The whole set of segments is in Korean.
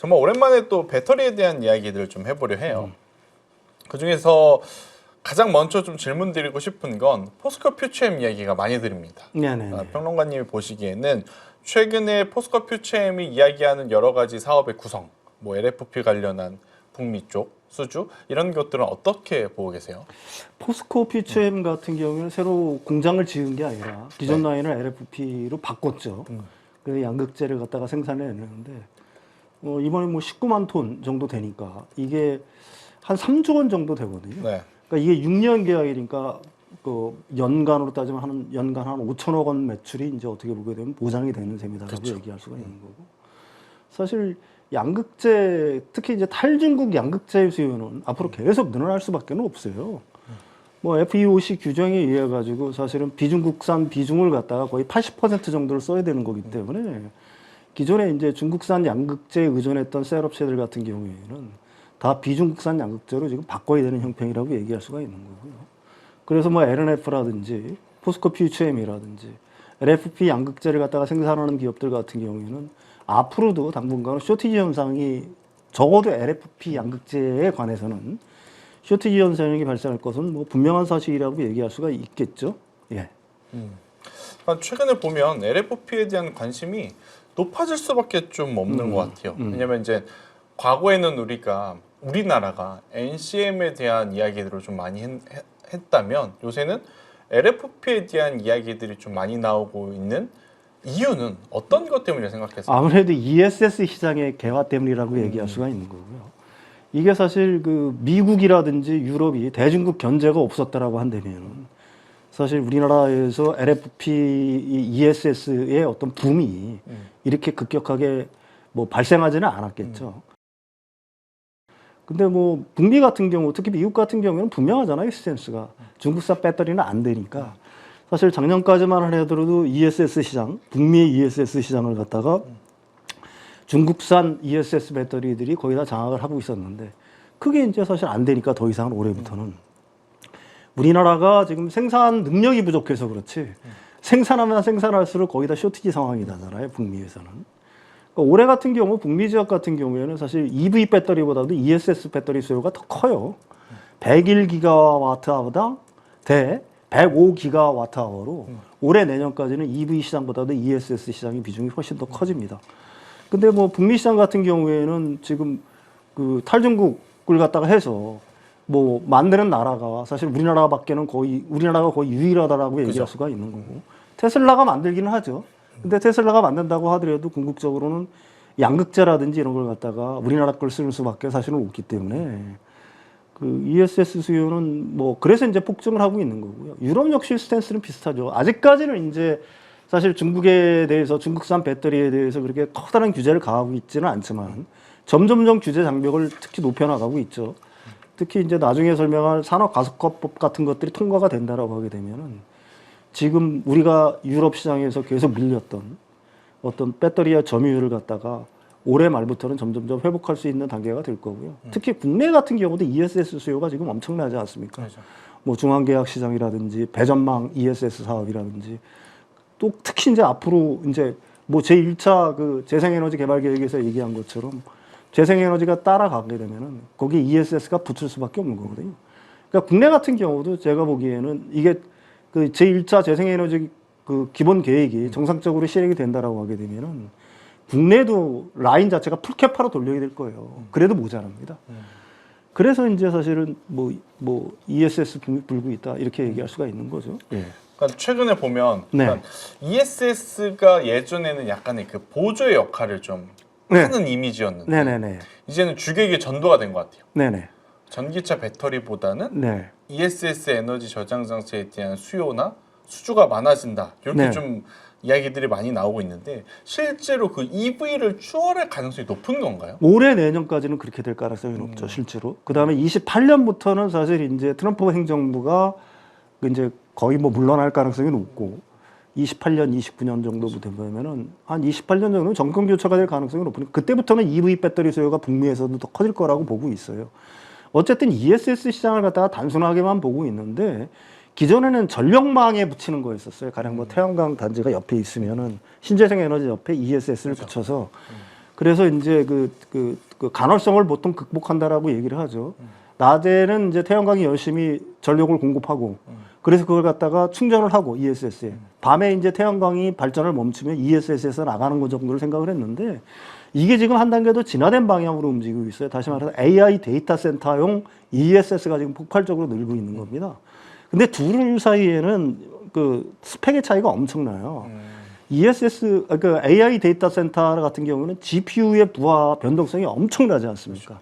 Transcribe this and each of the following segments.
정말 오랜만에 또 배터리에 대한 이야기들을 좀 해보려 해요. 그 중에서 가장 먼저 좀 질문 드리고 싶은 건 포스코 퓨처엠 이야기가 많이 드립니다. 네네. 평론가님이 보시기에는 최근에 포스코 퓨처엠이 이야기하는 여러 가지 사업의 구성, 뭐 LFP 관련한 북미 쪽 수주 이런 것들은 어떻게 보고 계세요? 포스코 퓨처엠 같은 경우는 새로 공장을 지은 게 아니라 기존 라인을 LFP로 바꿨죠. 그래서 양극재를 갖다가 생산해내는데 이번에 뭐 19만 톤 정도 되니까 이게 한 3조 원 정도 되거든요. 네. 그러니까 이게 6년 계약이니까 그 연간으로 따지면 연간 한 5천억 원 매출이 이제 어떻게 보게 되면 보장이 되는 셈이다라고 그렇죠. 얘기할 수가 있는 거고. 사실 양극재, 특히 이제 탈중국 양극재 수요는 앞으로 계속 늘어날 수밖에 없어요. 뭐 FEOC 규정에 의해 가지고 사실은 비중국산 비중을 갖다가 거의 80% 정도를 써야 되는 거기 때문에 기존에 이제 중국산 양극재에 의존했던 셀업체들 같은 경우에는 다 비중국산 양극재로 지금 바꿔야 되는 형평이라고 얘기할 수가 있는 거고요. 그래서 뭐 LNF라든지 포스코 퓨처엠이라든지 LFP 양극재를 갖다가 생산하는 기업들 같은 경우에는 앞으로도 당분간은 쇼티지 현상이 적어도 LFP 양극재에 관해서는 쇼티지 현상이 발생할 것은 뭐 분명한 사실이라고 얘기할 수가 있겠죠. 예. 최근에 보면 LFP에 대한 관심이 높아질 수밖에 좀 없는 것 같아요. 왜냐면 이제 과거에는 우리나라가 NCM에 대한 이야기들을 좀 많이 했다면 요새는 LFP에 대한 이야기들이 좀 많이 나오고 있는 이유는 어떤 것 때문이라고 생각하세요? 아무래도 ESS 시장의 개화 때문이라고 얘기할 수가 있는 거고요. 이게 사실 그 미국이라든지 유럽이 대중국 견제가 없었다라고 한다면 사실 우리나라에서 LFP ESS의 어떤 붐이 이렇게 급격하게 뭐 발생하지는 않았겠죠. 근데 뭐 북미 같은 경우, 특히 미국 같은 경우에는 분명하잖아요, 스탠스가. 중국산 배터리는 안 되니까. 사실 작년까지만 하더라도 ESS 시장, 북미의 ESS 시장을 갖다가 중국산 ESS 배터리들이 거의 다 장악을 하고 있었는데 그게 이제 사실 안 되니까 더 이상은 올해부터는 우리나라가 지금 생산 능력이 부족해서 그렇지 생산하면 생산할수록 거의 다 쇼티지 상황이잖아요, 북미에서는. 그러니까 올해 같은 경우 북미 지역 같은 경우에는 사실 EV 배터리보다도 ESS 배터리 수요가 더 커요. 101기가와트아워당 대 105기가와트아워로 올해 내년까지는 EV 시장보다도 ESS 시장의 비중이 훨씬 더 커집니다. 근데 뭐 북미 시장 같은 경우에는 지금 그 탈중국을 갖다가 해서 뭐 만드는 나라가 사실 우리나라가 거의 유일하다라고 얘기할 수가 있는 거고 테슬라가 만들기는 하죠. 근데 테슬라가 만든다고 하더라도 궁극적으로는 양극재라든지 이런 걸 갖다가 우리나라 걸 쓰는 수밖에 사실은 없기 때문에 그 ESS 수요는 뭐 그래서 이제 폭증을 하고 있는 거고요. 유럽 역시 스탠스는 비슷하죠. 아직까지는 이제 사실 중국에 대해서 중국산 배터리에 대해서 그렇게 커다란 규제를 가하고 있지는 않지만 점점점 규제 장벽을 특히 높여나가고 있죠. 특히 이제 나중에 설명할 산업가속화법 같은 것들이 통과가 된다라고 하게 되면은 지금 우리가 유럽 시장에서 계속 밀렸던 어떤 배터리의 점유율을 갖다가 올해 말부터는 점점점 회복할 수 있는 단계가 될 거고요. 특히 국내 같은 경우도 ESS 수요가 지금 엄청나지 않습니까? 그렇죠. 뭐 중앙계약 시장이라든지 배전망 ESS 사업이라든지 또 특히 이제 앞으로 이제 뭐 제1차 그 재생에너지 개발 계획에서 얘기한 것처럼 재생에너지가 따라가게 되면은 거기에 ESS가 붙을 수밖에 없는 거거든요. 그러니까 국내 같은 경우도 제가 보기에는 이게 그 제1차 재생에너지 그 기본 계획이 정상적으로 실행이 된다라고 하게 되면은 국내도 라인 자체가 풀캐파로 돌려야 될 거예요. 그래도 모자랍니다. 그래서 이제 사실은 뭐 ESS 불고 있다 이렇게 얘기할 수가 있는 거죠. 예. 그러니까 최근에 보면 네. 그러니까 ESS가 예전에는 약간의 그 보조의 역할을 좀 하는 이미지였는데 네네네. 이제는 주객의 전도가 된 것 같아요. 네네. 전기차 배터리보다는 네. ESS 에너지 저장 장치에 대한 수요나 수주가 많아진다. 이렇게 네. 좀 이야기들이 많이 나오고 있는데 실제로 그 EV를 추월할 가능성이 높은 건가요? 올해 내년까지는 그렇게 될 가능성이 높죠, 실제로. 그 다음에 28년부터는 사실 이제 트럼프 행정부가 이제 거의 뭐 물러날 가능성이 높고 28년, 29년 정도부터 보면은 한 28년 정도는 정권 교체가 될 가능성이 높으니까 그때부터는 EV 배터리 수요가 북미에서도 더 커질 거라고 보고 있어요. 어쨌든 ESS 시장을 갖다가 단순하게만 보고 있는데 기존에는 전력망에 붙이는 거였었어요. 가령 뭐 태양광 단지가 옆에 있으면은 신재생 에너지 옆에 ESS를 붙여서 그래서 이제 그 간헐성을 보통 극복한다라고 얘기를 하죠. 낮에는 이제 태양광이 열심히 전력을 공급하고 그래서 그걸 갖다가 충전을 하고 ESS에 밤에 이제 태양광이 발전을 멈추면 ESS에서 나가는 것 정도를 생각을 했는데 이게 지금 한 단계 더 진화된 방향으로 움직이고 있어요. 다시 말해서 AI 데이터 센터용 ESS가 지금 폭발적으로 늘고 있는 겁니다. 근데 둘 사이에는 그 스펙의 차이가 엄청나요. ESS, 그러니까 AI 데이터 센터 같은 경우는 GPU의 부하 변동성이 엄청나지 않습니까?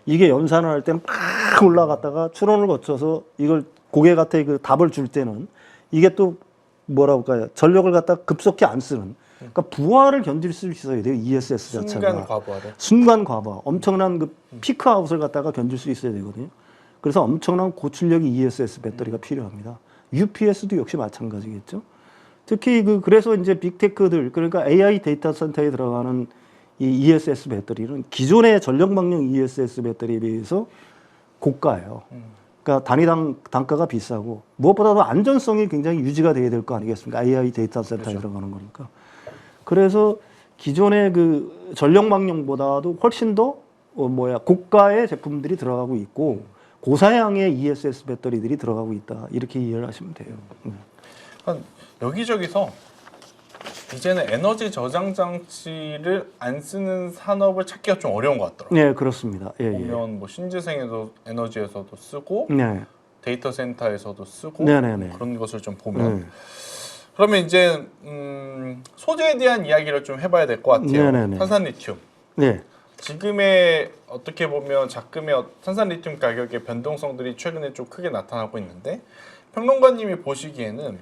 이게 연산을 할 때는 막 올라갔다가 추론을 거쳐서 이걸 고객한테 그 답을 줄 때는 이게 또 뭐라고 할까요? 전력을 갖다 급속히 안 쓰는. 그러니까 부하를 견딜 수 있어야 돼요. ESS 자체가. 순간 과부하를. 순간 과부하. 엄청난 그 피크 아웃을 갖다가 견딜 수 있어야 되거든요. 그래서 엄청난 고출력의 ESS 배터리가 필요합니다. UPS도 역시 마찬가지겠죠. 특히 그래서 이제 빅테크들, 그러니까 AI 데이터 센터에 들어가는 이 ESS 배터리는 기존의 전력망용 ESS 배터리에 비해서 고가예요. 그러니까 단위당 단가가 비싸고 무엇보다도 안전성이 굉장히 유지가 돼야 될 거 아니겠습니까? AI 데이터 센터에 그렇죠. 들어가는 거니까. 그래서 기존의 그 전력망용보다도 훨씬 더 고가의 제품들이 들어가고 있고 고사양의 ESS 배터리들이 들어가고 있다. 이렇게 이해를 하시면 돼요. 그러니까 여기저기서 이제는 에너지 저장 장치를 안 쓰는 산업을 찾기가 좀 어려운 것 같더라고요. 네, 그렇습니다. 예, 보면 뭐 신재생 에너지에서도 쓰고 네. 데이터 센터에서도 쓰고 네네네. 그런 것을 좀 보면 그러면 이제 소재에 대한 이야기를 좀 해봐야 될 것 같아요. 네네네. 탄산 리튬. 네. 지금의 어떻게 보면 작금의 탄산 리튬 가격의 변동성들이 최근에 좀 크게 나타나고 있는데 평론가님이 보시기에는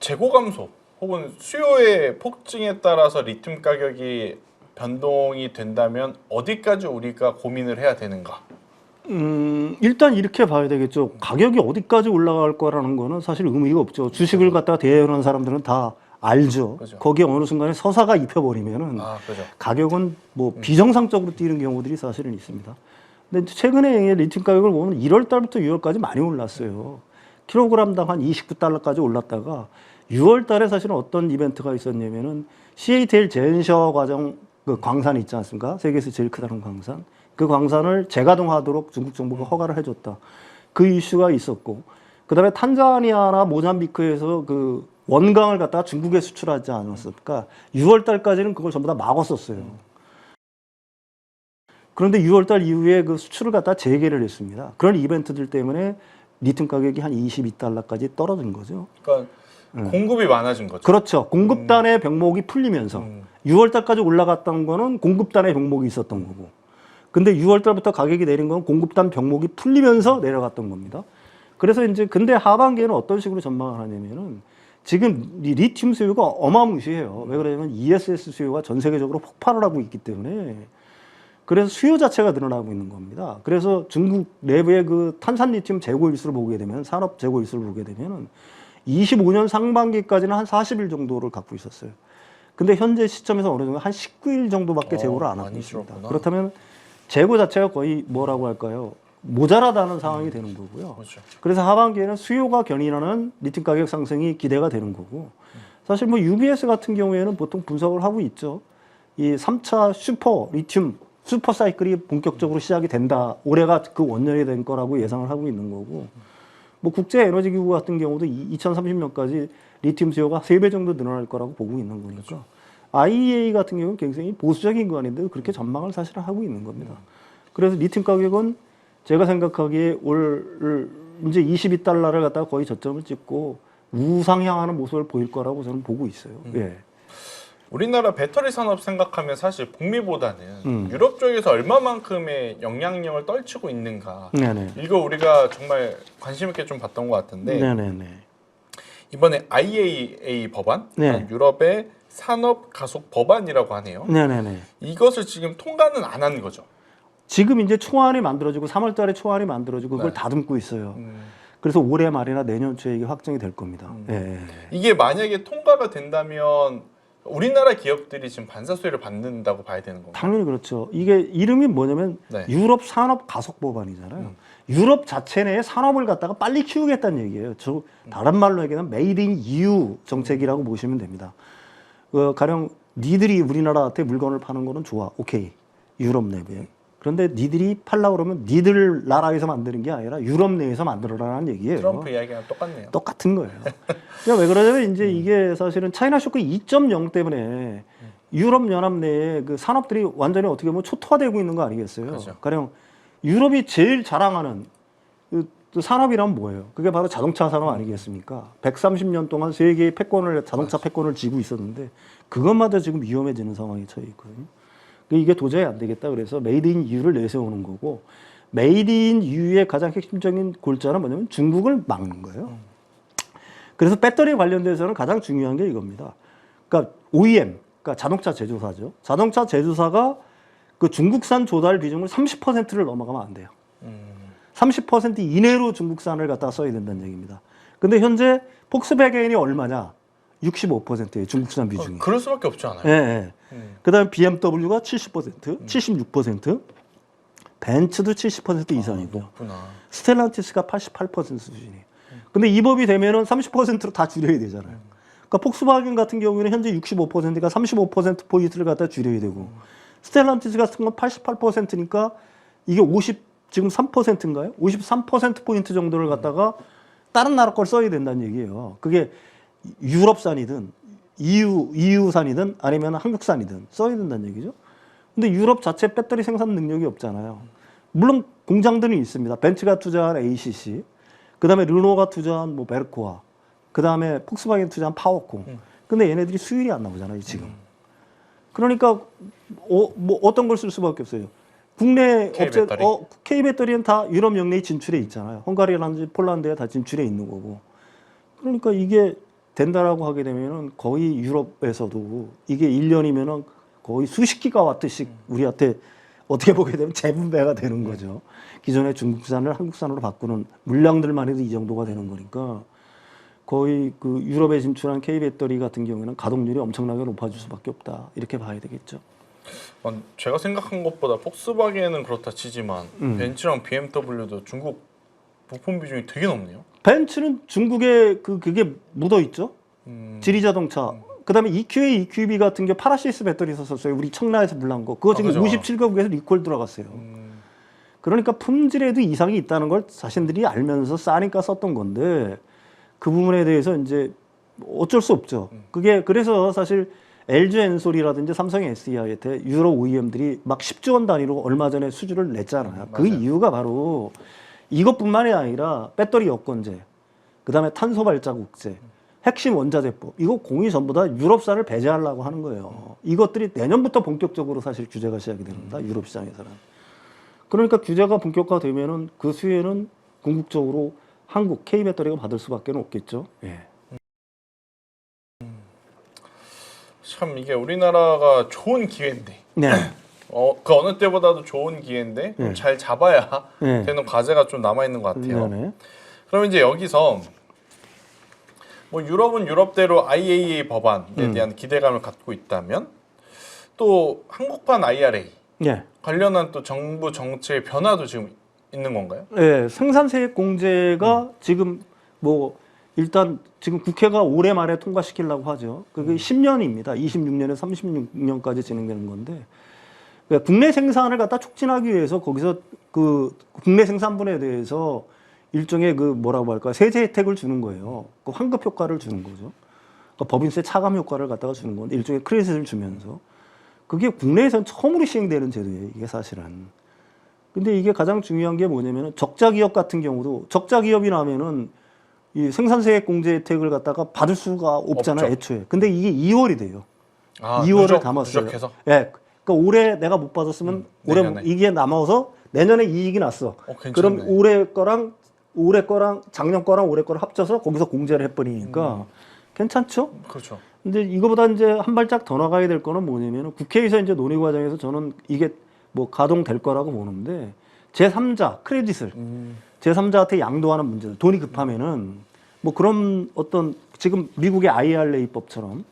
재고 감소 혹은 수요의 폭증에 따라서 리튬 가격이 변동이 된다면 어디까지 우리가 고민을 해야 되는가? 일단 이렇게 봐야 되겠죠. 가격이 어디까지 올라갈 거라는 거는 사실 의미가 없죠. 주식을 갖다가 대여하는 사람들은 다 알죠. 그죠. 거기에 어느 순간에 서사가 입혀버리면은 그죠. 가격은 뭐 비정상적으로 뛰는 경우들이 사실은 있습니다. 근데 최근에 리튬 가격을 보면 1월 달부터 6월까지 많이 올랐어요. 킬로그램당 한 29달러까지 올랐다가 6월 달에 사실은 어떤 이벤트가 있었냐면은 CATL 제엔샤워 과정 그 광산 있지 않습니까? 세계에서 제일 크다는 광산. 그 광산을 재가동하도록 중국 정부가 허가를 해줬다. 그 이슈가 있었고, 그 다음에 탄자니아나 모잠비크에서 그 원강을 갖다가 중국에 수출하지 않았습니까? 6월 달까지는 그걸 전부 다 막았었어요. 그런데 6월 달 이후에 그 수출을 갖다가 재개를 했습니다. 그런 이벤트들 때문에 리튬 가격이 한 22달러까지 떨어진 거죠. 그러니까 공급이 많아진 거죠. 그렇죠. 공급단의 병목이 풀리면서 6월 달까지 올라갔던 거는 공급단의 병목이 있었던 거고. 근데 6월 달부터 가격이 내린 건 공급단 병목이 풀리면서 내려갔던 겁니다. 그래서 이제 근데 하반기에는 어떤 식으로 전망을 하냐면은 지금 이 리튬 수요가 어마무시해요. 왜 그러냐면 ESS 수요가 전 세계적으로 폭발을 하고 있기 때문에 그래서 수요 자체가 늘어나고 있는 겁니다. 그래서 중국 내부의 그 탄산 리튬 재고 일수를 보게 되면 산업 재고 일수를 보게 되면은 25년 상반기까지는 한 40일 정도를 갖고 있었어요. 근데 현재 시점에서 어느 정도 한 19일 정도밖에 재고를 안 하고 있습니다. 줄었구나. 그렇다면 재고 자체가 거의 뭐라고 할까요? 모자라다는 상황이 되는 거고요. 그렇죠. 그래서 하반기에는 수요가 견인하는 리튬 가격 상승이 기대가 되는 거고 사실 뭐 UBS 같은 경우에는 보통 분석을 하고 있죠. 이 3차 슈퍼 리튬 슈퍼 사이클이 본격적으로 시작이 된다. 올해가 그 원년이 된 거라고 예상을 하고 있는 거고 뭐 국제 에너지 기구 같은 경우도 2030년까지 리튬 수요가 3배 정도 늘어날 거라고 보고 있는 거니까 그렇죠. IEA 같은 경우는 굉장히 보수적인 거 아닌데 그렇게 전망을 사실 하고 있는 겁니다. 그래서 리튬 가격은 제가 생각하기에 올 이제 22달러를 갖다가 거의 저점을 찍고 우상향하는 모습을 보일 거라고 저는 보고 있어요. 예. 우리나라 배터리 산업 생각하면 사실 북미보다는 유럽 쪽에서 얼마만큼의 영향력을 떨치고 있는가 네네. 이거 우리가 정말 관심 있게 좀 봤던 것 같은데 네네네. 이번에 IAA 법안, 네. 유럽의 산업 가속 법안이라고 하네요. 네네네. 이것을 지금 통과는 안 한 거죠. 지금 이제 초안이 만들어지고 3월 달에 초안이 만들어지고 그걸 네. 다듬고 있어요. 그래서 올해 말이나 내년 초에 이게 확정이 될 겁니다. 예. 이게 만약에 통과가 된다면 우리나라 기업들이 지금 반사수혜를 받는다고 봐야 되는 건가요? 당연히 그렇죠. 이게 이름이 뭐냐면 네. 유럽 산업 가속 법안이잖아요. 유럽 자체 내에 산업을 갖다가 빨리 키우겠다는 얘기예요. 다른 말로 얘기하면 메이드 인 EU 정책이라고 보시면 됩니다. 가령 니들이 우리나라한테 물건을 파는 거는 좋아. 오케이. 유럽 내부에. 그런데 니들이 팔려고 그러면 니들 나라에서 만드는 게 아니라 유럽 내에서 만들어라는 얘기예요. 트럼프 이야기랑 똑같네요. 똑같은 거예요. 그러니까 왜 그러냐면 이제 이게 사실은 차이나 쇼크 2.0 때문에 유럽 연합 내에 그 산업들이 완전히 어떻게 보면 초토화되고 있는 거 아니겠어요? 그렇죠. 가령 유럽이 제일 자랑하는 그 산업이란 뭐예요? 그게 바로 자동차 산업 아니겠습니까? 130년 동안 세계의 패권을 자동차 패권을 쥐고 있었는데 그것마저 지금 위험해지는 상황에 처해 있거든요. 이게 도저히 안 되겠다 그래서 메이드 인 EU를 내세우는 거고 메이드 인 EU의 가장 핵심적인 골자는 뭐냐면 중국을 막는 거예요. 그래서 배터리 관련돼서는 가장 중요한 게 이겁니다. 그러니까 OEM, 그러니까 자동차 제조사죠. 자동차 제조사가 그 중국산 조달 비중을 30%를 넘어가면 안 돼요. 30% 이내로 중국산을 갖다 써야 된다는 얘기입니다. 근데 현재 폭스바겐이 얼마냐? 65%예요. 중국산 비중이. 그럴 수밖에 없지 않아요? 예, 예. 그다음에 BMW가 70%, 76%, 벤츠도 70% 이상이고, 높구나. 스텔란티스가 88% 수준이에요. 근데 이 법이 되면은 30%로 다 줄여야 되잖아요. 그러니까 폭스바겐 같은 경우에는 현재 65%가 35% 포인트를 갖다 줄여야 되고, 스텔란티스 같은 건 88%니까 이게 지금 3%인가요? 53% 포인트 정도를 갖다가 다른 나라 걸 써야 된다는 얘기예요. 그게 유럽산이든 EU산이든 아니면 한국산이든 써야 된다는 얘기죠. 근데 유럽 자체 배터리 생산 능력이 없잖아요. 물론 공장들은 있습니다. 벤츠가 투자한 ACC, 그다음에 르노가 투자한 뭐 베르코아, 그다음에 폭스바겐 투자한 파워콩. 근데 얘네들이 수율이 안 나오잖아요, 지금. 그러니까 뭐 어떤 걸 쓸 수밖에 없어요. 국내 업체 K배터리는 다 유럽 영내에 진출해 있잖아요. 헝가리라든지 폴란드에 다 진출해 있는 거고. 그러니까 이게 된다라고 하게 되면은 거의 유럽에서도 이게 1년이면은 거의 수십 기가와트씩 우리한테 어떻게 보게 되면 재분배가 되는 거죠. 기존의 중국산을 한국산으로 바꾸는 물량들만 해도 이 정도가 되는 거니까 거의 그 유럽에 진출한 K배터리 같은 경우에는 가동률이 엄청나게 높아질 수밖에 없다. 이렇게 봐야 되겠죠. 제가 생각한 것보다 폭스바겐은 그렇다 치지만 벤츠랑 BMW도 중국 부품 비중이 되게 높네요. 벤츠는 중국에 그게 묻어 있죠. 지리자동차. 그다음에 EQA, EQB 같은 게 파라시스 배터리 썼었어요. 우리 청라에서 불난 거. 그거 지금 그죠. 57개국에서 리콜 들어갔어요. 그러니까 품질에도 이상이 있다는 걸 자신들이 알면서 싸니까 썼던 건데 그 부분에 대해서 이제 어쩔 수 없죠. 그게 그래서 사실 LG 엔솔이라든지 삼성 SDI한테 유럽 OEM들이 막 10조 원 단위로 얼마 전에 수주를 냈잖아요. 그 이유가 바로 이것뿐만이 아니라 배터리 여건제, 그다음에 탄소 발자국제, 핵심 원자재법 이거 공이 전부 다 유럽산을 배제하려고 하는 거예요. 이것들이 내년부터 본격적으로 사실 규제가 시작이 됩니다. 유럽 시장에서는. 그러니까 규제가 본격화되면은 그 수혜는 궁극적으로 한국 K배터리가 받을 수밖에 없겠죠. 예. 참 이게 우리나라가 좋은 기회인데 네. 그 어느 때보다도 좋은 기회인데 좀 잘 잡아야 네. 되는 과제가 좀 남아 있는 것 같아요. 네네. 그럼 이제 여기서 뭐 유럽은 유럽대로 IAEA 법안에 대한 기대감을 갖고 있다면 또 한국판 IRA 네. 관련한 또 정부 정책의 변화도 지금 있는 건가요? 네. 생산세액 공제가 지금 뭐 일단 지금 국회가 올해 말에 통과시키려고 하죠. 그게 10년입니다. 26년에서 36년까지 진행되는 건데 그러니까 국내 생산을 갖다 촉진하기 위해서 거기서 그 국내 생산분에 대해서 일종의 그 뭐라고 할까 세제 혜택을 주는 거예요. 그 환급 효과를 주는 거죠. 그러니까 법인세 차감 효과를 갖다가 주는 건데 일종의 크레딧을 주면서 그게 국내에서는 처음으로 시행되는 제도예요. 이게 사실은. 근데 이게 가장 중요한 게 뭐냐면은 적자 기업 같은 경우도 적자 기업이 나면은 이 생산세액 공제 혜택을 갖다가 받을 수가 없잖아요, 없죠. 애초에. 근데 이게 2월이 돼요. 2월을 담았어요. 누적해서? 예. 그러니까 올해 내가 못 받았으면 올해 내년에. 이게 남아서 내년에 이익이 났어. 괜찮네. 그럼 올해 거랑 작년 거랑 올해 거를 합쳐서 거기서 공제를 해버리니까 괜찮죠? 그렇죠. 근데 이거보다 이제 한 발짝 더 나가야 될 거는 뭐냐면 국회에서 이제 논의 과정에서 저는 이게 뭐 가동될 거라고 보는데 제3자 크레딧을 제3자한테 양도하는 문제들 돈이 급하면은 뭐 그런 어떤 지금 미국의 IRA법처럼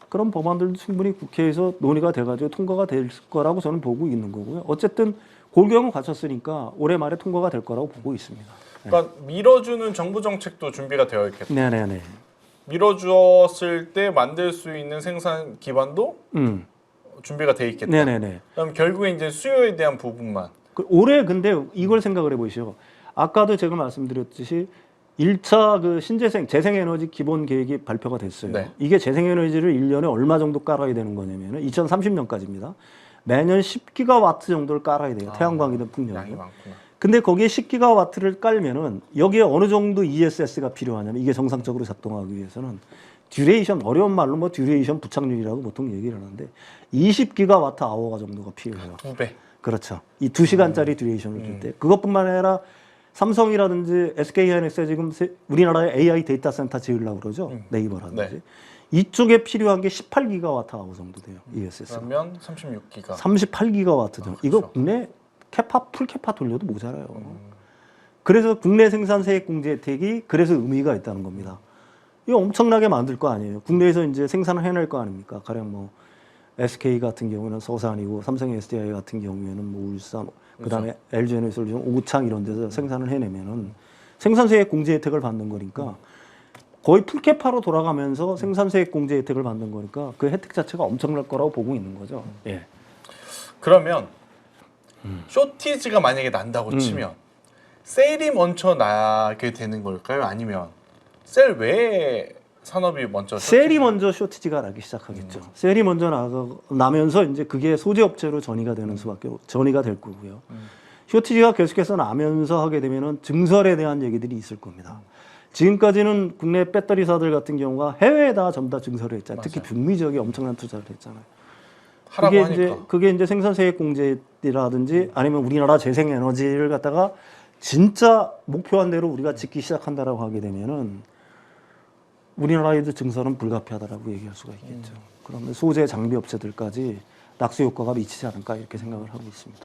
그런 법안들도 충분히 국회에서 논의가 돼가지고 통과가 될 거라고 저는 보고 있는 거고요. 어쨌든 골경은 갖췄으니까 올해 말에 통과가 될 거라고 보고 있습니다. 그러니까 밀어주는 정부 정책도 준비가 되어 있겠다. 네네네. 밀어주었을 때 만들 수 있는 생산 기반도 준비가 돼 있겠다. 네네네. 그럼 결국에 이제 수요에 대한 부분만. 올해 근데 이걸 생각을 해보시죠. 아까도 제가 말씀드렸듯이 1차 그 신재생 재생에너지 기본 계획이 발표가 됐어요. 네. 이게 재생에너지를 1년에 얼마 정도 깔아야 되는 거냐면은 2030년까지입니다. 매년 10기가와트 정도를 깔아야 돼요. 태양광이든 양이 풍력이든. 많구나. 근데 거기에 10기가와트를 깔면은 여기에 어느 정도 ESS가 필요하냐면 이게 정상적으로 작동하기 위해서는 듀레이션, 어려운 말로 뭐 듀레이션 부착률이라고 보통 얘기를 하는데 20기가와트 아워가 정도가 필요해요. 2배. 그렇죠. 이 2시간짜리 듀레이션을 줄 때. 그것뿐만 아니라 삼성이라든지 SK하이닉스 지금 우리나라에 AI 데이터 센터 지으려고 그러죠. 네이버라든지. 네. 이쪽에 필요한 게 18기가와트 아워 정도 돼요. ESS가. 그러면 36기가. 38기가와트 정도. 이거 그렇죠. 국내 풀 캐파 돌려도 모자라요. 그래서 국내 생산세액 공제 혜택이 그래서 의미가 있다는 겁니다. 이거 엄청나게 만들 거 아니에요. 국내에서 이제 생산을 해낼 거 아닙니까? 가령 뭐 SK 같은 경우는 서산이고 삼성 SDI 같은 경우에는 뭐 울산, 그다음에 LG에너지솔루션, 오창 이런 데서 생산을 해내면은 생산세액 공제 혜택을 받는 거니까 거의 풀캐파로 돌아가면서 생산세액 공제 혜택을 받는 거니까 그 혜택 자체가 엄청날 거라고 보고 있는 거죠. 예. 그러면 쇼티지가 만약에 난다고 치면 셀이 먼저 나게 되는 걸까요? 아니면 셀 외에 산업이 먼저 셀이 먼저 쇼티지가 나기 시작하겠죠. 셀이 먼저 나면서 이제 그게 소재 업체로 전이가 되는 수밖에 전이가 될 거고요. 쇼티지가 계속해서 나면서 하게 되면은 증설에 대한 얘기들이 있을 겁니다. 지금까지는 국내 배터리사들 같은 경우가 해외에다 전부 다 증설을 했잖아요. 특히 북미 지역에 엄청난 투자를 했잖아요. 하라고 하니까. 그게 이제 생산세액 공제라든지 아니면 우리나라 재생에너지를 갖다가 진짜 목표한 대로 우리가 짓기 시작한다라고 하게 되면은 우리나라에도 증설은 불가피하다라고 얘기할 수가 있겠죠. 그러면 소재 장비 업체들까지 낙수 효과가 미치지 않을까 이렇게 생각을 하고 있습니다.